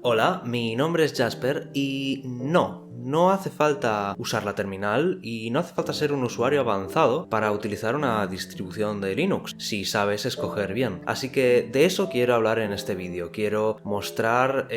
Hola, mi nombre es Jasper y no hace falta usar la terminal y no hace falta ser un usuario avanzado para utilizar una distribución de Linux, si sabes escoger bien. Así que de eso quiero hablar en este vídeo. Quiero mostrar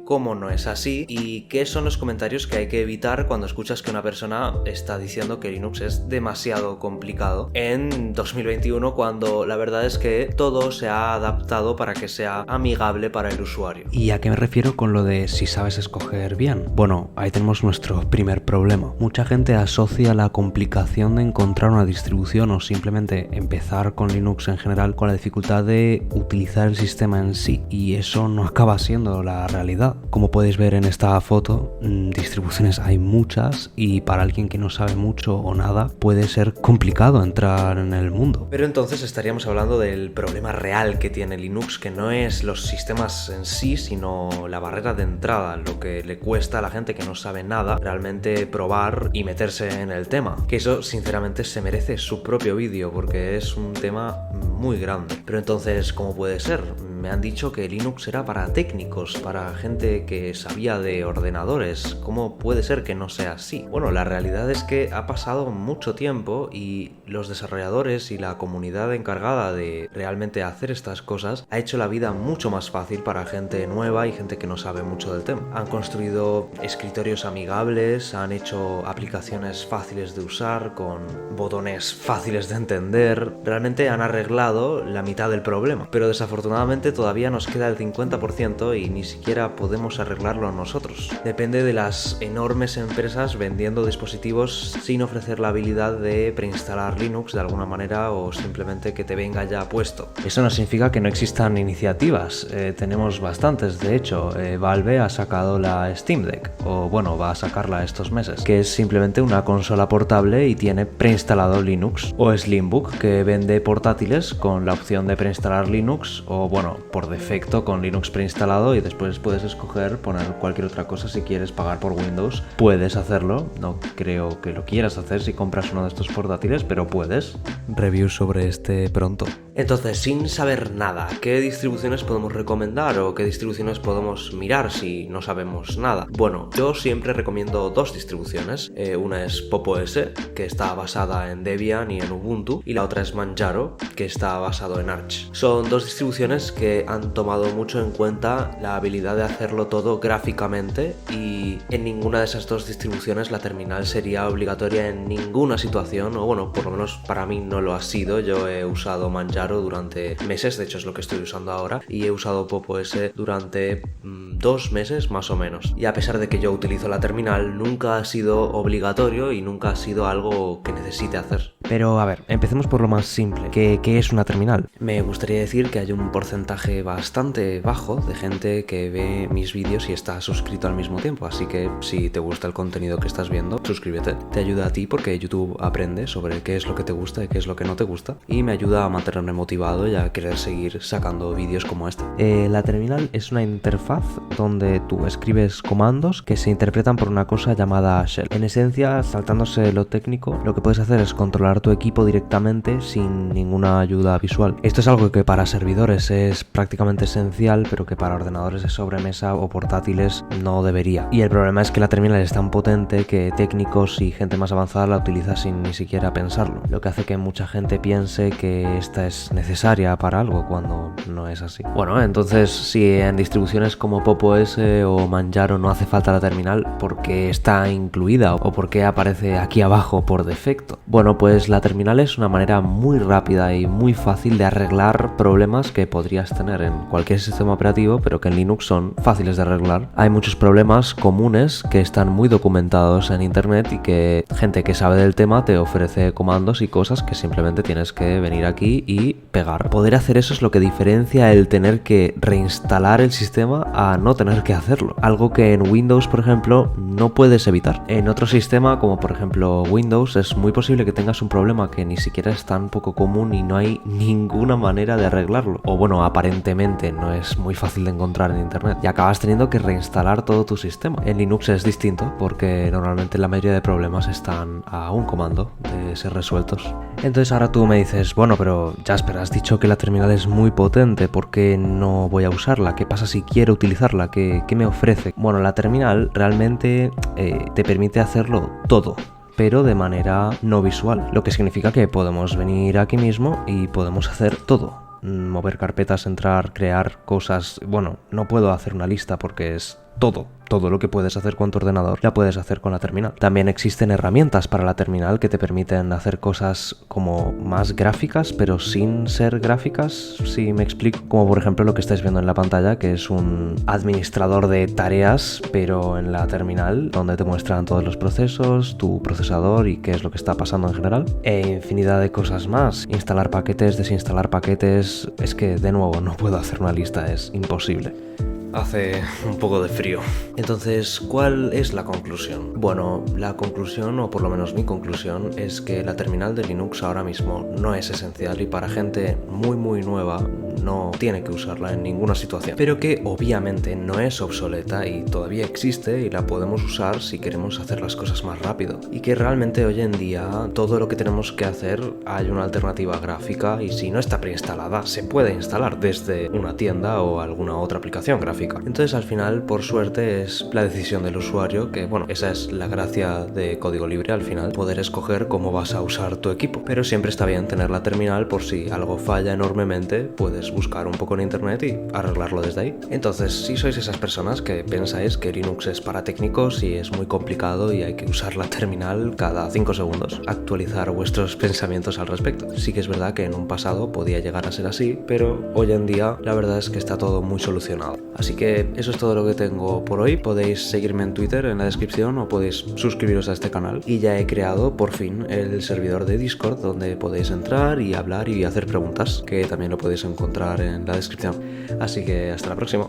cómo no es así y qué son los comentarios que hay que evitar cuando escuchas que una persona está diciendo que Linux es demasiado complicado en 2021, cuando la verdad es que todo se ha adaptado para que sea amigable para el usuario. ¿Y a qué me refiero con lo de si sabes escoger bien? Bueno, ahí tenemos nuestro primer problema. Mucha gente asocia la complicación de encontrar una distribución o simplemente empezar con Linux en general con la dificultad de utilizar el sistema en sí, y eso no acaba siendo la realidad. Como podéis ver en esta foto, distribuciones hay muchas y para alguien que no sabe mucho o nada puede ser complicado entrar en el mundo. Pero entonces estaríamos hablando del problema real que tiene Linux, que no es los sistemas en sí, sino la barrera de entrada, lo que le cuesta a la gente que no sabe nada realmente probar y meterse en el tema. Que eso sinceramente se merece su propio vídeo porque es un tema muy grande. Pero entonces, ¿cómo puede ser? Me han dicho que Linux era para técnicos, para gente que sabía de ordenadores. ¿Cómo puede ser que no sea así? Bueno, la realidad es que ha pasado mucho tiempo y los desarrolladores y la comunidad encargada de realmente hacer estas cosas ha hecho la vida mucho más fácil para gente nueva y gente que no sabe mucho del tema. Han construido escritorios amigables, han hecho aplicaciones fáciles de usar con botones fáciles de entender. Realmente han arreglado la mitad del problema, pero desafortunadamente todavía nos queda el 50% y ni siquiera podemos arreglarlo nosotros. Depende de las enormes empresas vendiendo dispositivos sin ofrecer la habilidad de preinstalar Linux de alguna manera o simplemente que te venga ya puesto. Eso no significa que no existan iniciativas, tenemos bastantes. De hecho, Valve ha sacado la Steam Deck, o bueno, va a sacarla estos meses, que es simplemente una consola portable y tiene preinstalado Linux. O Slimbook, que vende portátiles con la opción de preinstalar Linux, o bueno, por defecto con Linux preinstalado, y después puedes escoger poner cualquier otra cosa. Si quieres pagar por Windows, puedes hacerlo. No creo que lo quieras hacer si compras uno de estos portátiles, pero puedes. Review sobre este pronto. Entonces, sin saber nada, ¿qué distribuciones podemos recomendar o qué distribuciones podemos mirar si no sabemos nada? Bueno, yo siempre recomiendo dos distribuciones. Una es PopOS, que está basada en Debian y en Ubuntu, y la otra es Manjaro, que está basado en Arch. Son dos distribuciones que han tomado mucho en cuenta la habilidad de hacerlo todo gráficamente, y en ninguna de esas dos distribuciones la terminal sería obligatoria en ninguna situación, o bueno, por lo menos para mí no lo ha sido. Yo he usado Manjaro durante meses, de hecho es lo que estoy usando ahora, y he usado PopOS durante 2 meses más o menos. Y a pesar de que yo utilizo la terminal, nunca ha sido obligatorio y nunca ha sido algo que necesite hacer. Pero a ver, empecemos por lo más simple. ¿Qué es una terminal? Me gustaría decir que hay un porcentaje bastante bajo de gente que ve mis vídeos y está suscrito al mismo tiempo, así que si te gusta el contenido que estás viendo, suscríbete. Te ayuda a ti porque YouTube aprende sobre qué es lo que te gusta y qué es lo que no te gusta, y me ayuda a mantenerme motivado y a querer seguir sacando vídeos como este. La terminal es una interfaz donde tú escribes comandos que se interpretan por una cosa llamada shell. En esencia, saltándose lo técnico, lo que puedes hacer es controlar tu equipo directamente sin ninguna ayuda visual. Esto es algo que para servidores es prácticamente esencial, pero que para ordenadores de sobremesa o portátiles no debería. Y el problema es que la terminal es tan potente que técnicos y gente más avanzada la utiliza sin ni siquiera pensarlo, lo que hace que mucha gente piense que esta es necesaria para algo cuando no es así. Bueno, entonces si en distribuciones como PopOS o Manjaro no hace falta la terminal, ¿por qué está incluida o por qué aparece aquí abajo por defecto? Bueno, pues la terminal es una manera muy rápida y muy fácil de arreglar problemas que podrías tener en cualquier sistema operativo, pero que en Linux son fáciles de arreglar. Hay muchos problemas comunes que están muy documentados en internet y que gente que sabe del tema te ofrece comandos y cosas que simplemente tienes que venir aquí y pegar. Poder hacer eso es lo que diferencia el tener que reinstalar el sistema a no tener que hacerlo, algo que en Windows, por ejemplo, no puedes evitar. En otro sistema, como por ejemplo Windows, es muy posible que tengas un problema que ni siquiera es tan poco común y no hay ninguna manera de arreglarlo. O bueno, aparentemente no es muy fácil de encontrar en internet y acabas teniendo que reinstalar todo tu sistema. En Linux es distinto porque normalmente la mayoría de problemas están a un comando de ser resueltos. Entonces ahora tú me dices, bueno, pero Jasper, has dicho que la terminal es muy potente, ¿por qué no voy a usarla? ¿Qué pasa si quiero utilizarla? ¿Qué me ofrece? Bueno, la terminal realmente te permite hacerlo todo, pero de manera no visual, lo que significa que podemos venir aquí mismo y podemos hacer todo. Mover carpetas, entrar, crear cosas. Bueno, no puedo hacer una lista porque es todo lo que puedes hacer con tu ordenador la puedes hacer con la terminal. También existen herramientas para la terminal que te permiten hacer cosas como más gráficas, pero sin ser gráficas, si me explico. Como por ejemplo lo que estáis viendo en la pantalla, que es un administrador de tareas, pero en la terminal, donde te muestran todos los procesos, tu procesador y qué es lo que está pasando en general. E infinidad de cosas más. Instalar paquetes, desinstalar paquetes. Es que, de nuevo, no puedo hacer una lista, es imposible. Hace un poco de frío. Entonces, ¿cuál es la conclusión? Bueno, la conclusión, o por lo menos mi conclusión, es que la terminal de Linux ahora mismo no es esencial y para gente muy nueva no tiene que usarla en ninguna situación. Pero que obviamente no es obsoleta y todavía existe y la podemos usar si queremos hacer las cosas más rápido. Y que realmente hoy en día todo lo que tenemos que hacer hay una alternativa gráfica y si no está preinstalada se puede instalar desde una tienda o alguna otra aplicación gráfica. Entonces al final, por suerte, es la decisión del usuario, que bueno, esa es la gracia de código libre al final, poder escoger cómo vas a usar tu equipo. Pero siempre está bien tener la terminal por si algo falla enormemente, puedes buscar un poco en internet y arreglarlo desde ahí. Entonces, si sois esas personas que pensáis que Linux es para técnicos y es muy complicado y hay que usar la terminal cada 5 segundos, actualizar vuestros pensamientos al respecto. Sí que es verdad que en un pasado podía llegar a ser así, pero hoy en día la verdad es que está todo muy solucionado. Así que eso es todo lo que tengo por hoy. Podéis seguirme en Twitter en la descripción o podéis suscribiros a este canal. Y ya he creado por fin el servidor de Discord donde podéis entrar y hablar y hacer preguntas, que también lo podéis encontrar en la descripción. Así que hasta la próxima.